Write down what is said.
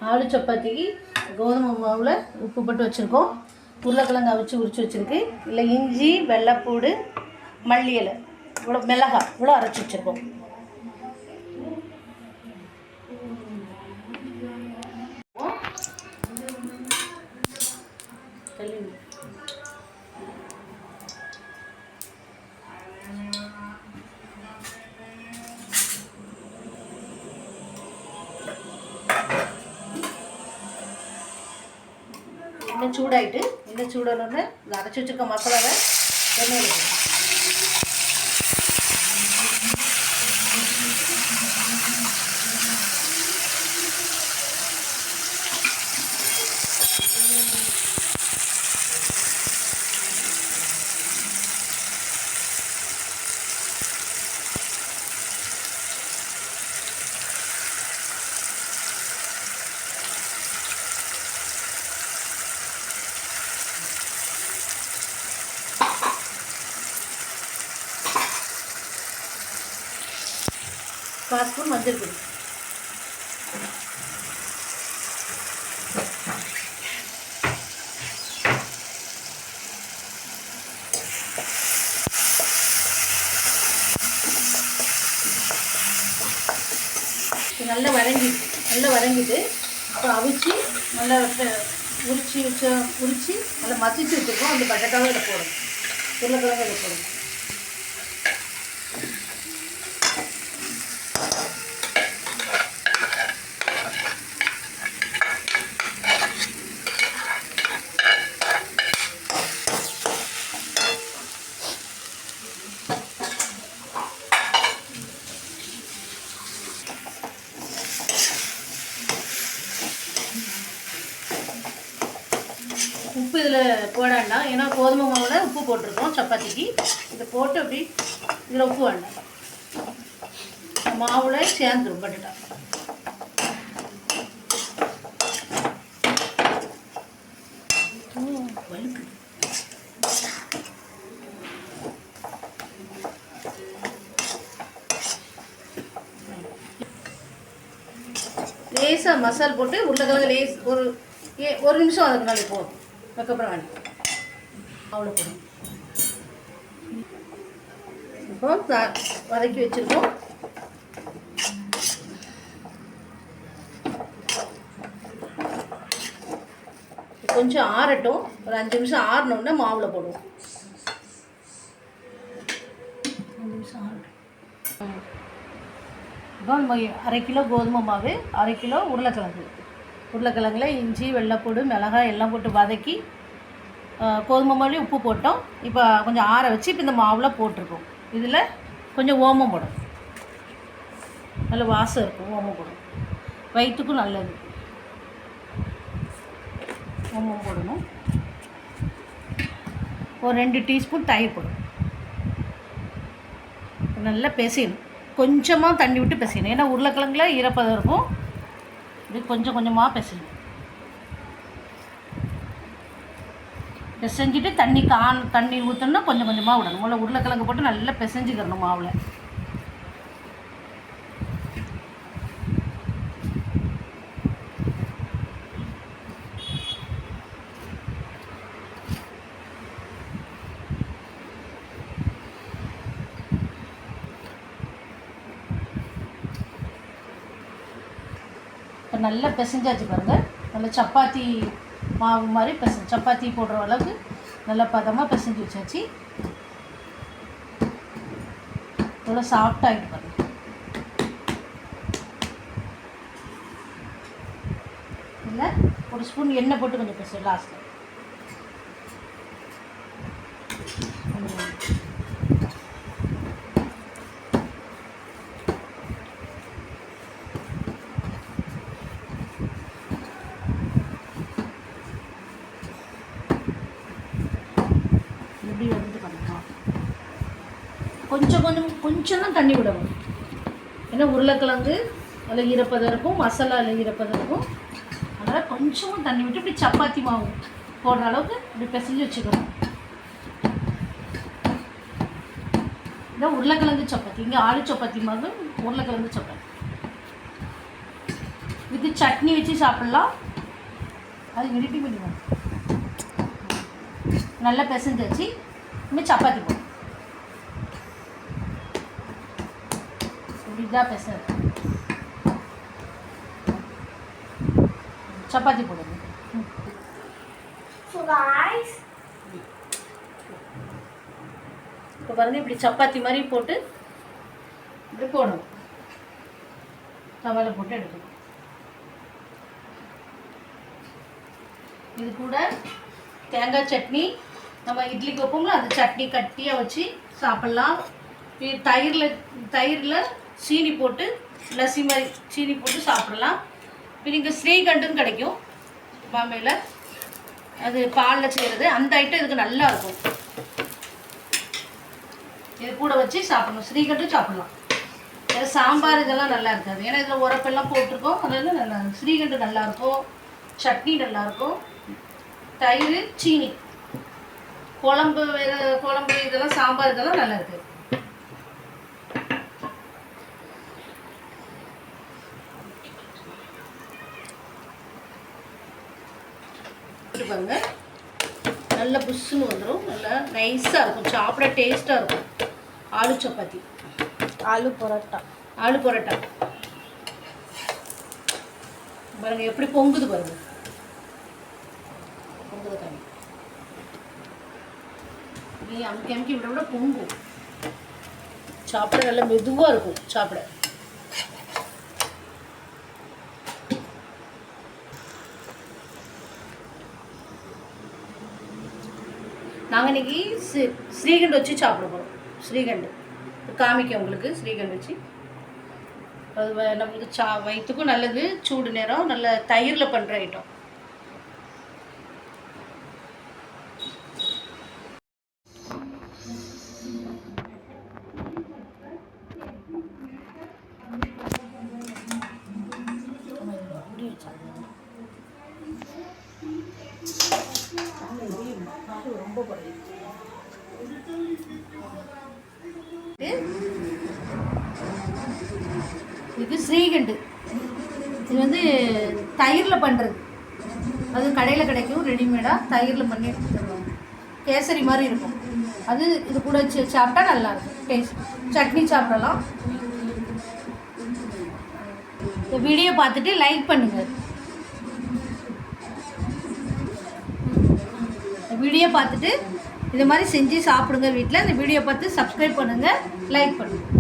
ஆலு சப்பாத்திக்கு கோதுமை மாவில் உப்பு போட்டு வச்சுருக்கோம். உருளைக்கிழங்கு அவிச்சு உரித்து வச்சுருக்கு. இல்லை இஞ்சி, வெள்ளைப்பூடு, மல்லி இலை, இவ்வளோ மிளகாய் இவ்வளோ அரைச்சி வச்சுருக்கோம். இன்னும் சூடாயிட்டு இன்னும் சூடானோடனே அரைச்சி வச்சுருக்க மசாலாவை எண்ணெயில் போடணும். கால் ஸ்பூன் மஞ்சள் பொடி, நல்லா வதங்கிட்டு இப்போ அவிச்சு நல்லா உரித்து நல்லா மசிச்சு வச்சுருக்கோம். அந்த பட்டாட்டாவை இதில் போடணும், உருளைக்கிழங்கு இதில் போடணும். உப்பு இதில் போட வேண்டாம், ஏன்னா கோதுமை மாவில் உப்பு போட்டிருக்கோம் சப்பாத்திக்கு. இதை போட்டு அப்படி இதில் உப்பு வேண்டாம், மாவில் சேர்ந்துடும் பட்டுட்டா. வலுக்கு லேசாக மசால் போட்டு உருளைக்கிழங்கு ஒரு நிமிஷம் அதுக்குனாலே போதும். அதுக்கப்புறம் வேண்டாம், அவ்வளோ போடும். இப்போ வதக்கி வச்சுருக்கோம். கொஞ்சம் ஆறட்டும், ஒரு 5 நிமிஷம் ஆறினோடனே மாவில் போடுவோம். 5 நிமிஷம் ஆறட்டும். இப்போ 1/2 கிலோ கோதுமை மாவு, 1/2 கிலோ உருளைக்கிழங்குல இஞ்சி, வெள்ளைப்பூடு, மிளகாய் எல்லாம் போட்டு வதக்கி கோதுமை மாவுலேயும் உப்பு போட்டோம். இப்போ கொஞ்சம் ஆற வச்சு இப்போ இந்த மாவில் போட்டிருக்கோம். இதில் கொஞ்சம் ஓமம் போடும், நல்ல வாசம் இருக்கும். ஓமம் போடும், வயிற்றுக்கும் நல்லது. ஓமம் போடணும். ஒரு 2 டீஸ்பூன் தயிர் போடும். நல்லா பிசையணும், கொஞ்சமாக தண்ணி விட்டு பிசையணும், ஏன்னா உருளைக்கிழங்குல ஈரப்பதம் இருக்கும். இது கொஞ்சம் கொஞ்சமாக பிசையணும். பிசைஞ்சிட்டு தண்ணி ஊற்றணும்னா கொஞ்சம் கொஞ்சமாக விடணும். முதல்ல உருளைக்கிழங்கு போட்டு நல்லா பிசைஞ்சிக்கிறணும் மாவில். இப்போ நல்லா பிசைஞ்சாச்சு பாருங்கள். நல்லா சப்பாத்தி மாவு மாதிரி சப்பாத்தி போடுற அளவுக்கு நல்லா பதமாக பிசைஞ்சு வச்சாச்சு. இவ்வளோ சாஃப்டாகிட்டு பாருங்கள். இல்லை ஒரு ஸ்பூன் எண்ணெய் போட்டு கொஞ்சம் பிசை லாஸ்ட்டில். இப்படி வந்துட்டு பண்ணலாம். கொஞ்சம் தான் தண்ணி விடணும், ஏன்னா உருளைக்கிழங்கு அதில் ஈரப்பதம் இருக்கும், மசாலாவில் ஈரப்பதம் இருக்கும். அதனால் கொஞ்சமாக தண்ணி விட்டு இப்படி சப்பாத்தி மாவு போடுற அளவுக்கு இப்படி பிசைஞ்சு வச்சுக்கணும். இதான் உருளைக்கிழங்கு சப்பாத்தி. இங்கே ஆலு சப்பாத்தி மாதிரி உருளைக்கிழங்கு சப்பாத்தி. இதுக்கு சட்னி வச்சு சாப்பிட்லாம். அது இடிட்டி பண்ணிடுவோம். நல்லா பிசைஞ்சு வச்சு இனிமேல் சப்பாத்தி போடும். இப்படிதான் பிசை சப்பாத்தி போடுங்க. இப்போ பாருங்கள், இப்படி சப்பாத்தி மாதிரி போட்டு இப்படி போடணும். தவால போட்டு எடுக்கணும். இது கூட தேங்காய் சட்னி, நம்ம இட்லிக்கு வைப்போம்ல அந்த சட்னி கட்டியாக வச்சு சாப்பிட்லாம். தயிரில் சீனி போட்டு லஸ்ஸி மாதிரி சீனி போட்டு சாப்பிட்லாம். இப்போ நீங்கள் ஸ்ரீகண்டம் கிடைக்கும் பாம்பேயில், அது பாலில் செய்கிறது. அந்த ஐட்டம் இதுக்கு நல்லா இருக்கும். இது கூட வச்சு சாப்பிடணும். ஸ்ரீகண்டம் சாப்பிட்லாம். சாம்பார் இதெல்லாம் நல்லா இருக்காது, ஏன்னா இதில் உரப்பெல்லாம் போட்டிருக்கோம். அதெல்லாம் நல்லா இருக்கும். ஸ்ரீகண்டம் நல்லாயிருக்கும், சட்னி நல்லாயிருக்கும். தயிர் சீனி குழம்பு குழம்பு இதெல்லாம் சாம்பார் இதெல்லாம் நல்லா இருக்குது. பாருங்க, நல்ல புஷ்ஷுன்னு வந்துடும். நல்லா நைஸாக இருக்கும், சாப்பிட டேஸ்ட்டாக இருக்கும். ஆலு சப்பாத்தி, ஆலு பரோட்டா பாருங்க எப்படி பொங்குது பாருங்க. பொங்குது காமி நீ அமுக்கி விட பொங்கும். சாப்பிட நல்லா மெதுவாக இருக்கும் சாப்பிட. நாங்கள் இன்றைக்கி ஸ்ரீகண்ட் வச்சு சாப்பிட போகிறோம். ஸ்ரீகண்ட் காமிக்க உங்களுக்கு. ஸ்ரீகண்ட் வச்சு அது நம்மளுக்கு வயிற்றுக்கும் நல்லது. சூடு நேரம் நல்ல தயிரில் பண்ணுற ஐட்டம். ரொம்ப பழைய இது ஸ்ரீகண்டு. இது வந்து தயிரில் பண்ணுறது. அது கடையில் கிடைக்கும் ரெடிமேடாக. தயிரில் பண்ணி தருவாங்க. கேசரி மாதிரி இருக்கும். அது இது கூட வச்சு சாப்பிட்டா நல்லாயிருக்கும் டேஸ்ட். சட்னி சாப்பிடலாம். இந்த வீடியோ பார்த்துட்டு லைக் பண்ணுங்கள். வீடியோ பார்த்துட்டு இது மாதிரி செஞ்சு சாப்பிடுங்க வீட்டில். இந்த வீடியோ பார்த்து சப்ஸ்கிரைப் பண்ணுங்கள், லைக் பண்ணுங்கள்.